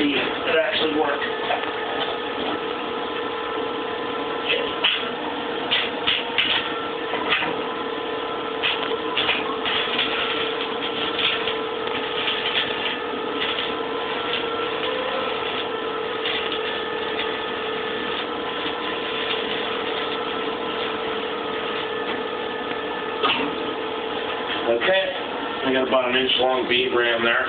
see it actually work. Okay, I got about an inch long bead ram there.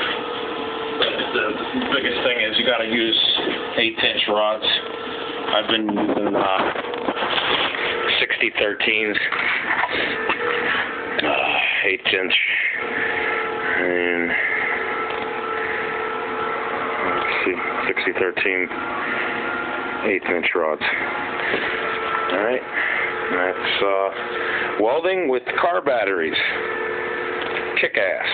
But the biggest thing is you got to use 1/8" rods. I've been using 60-13s, 1/8", and let's see, 60-13, 1/8" rods. All right, that's welding with car batteries. Kick ass.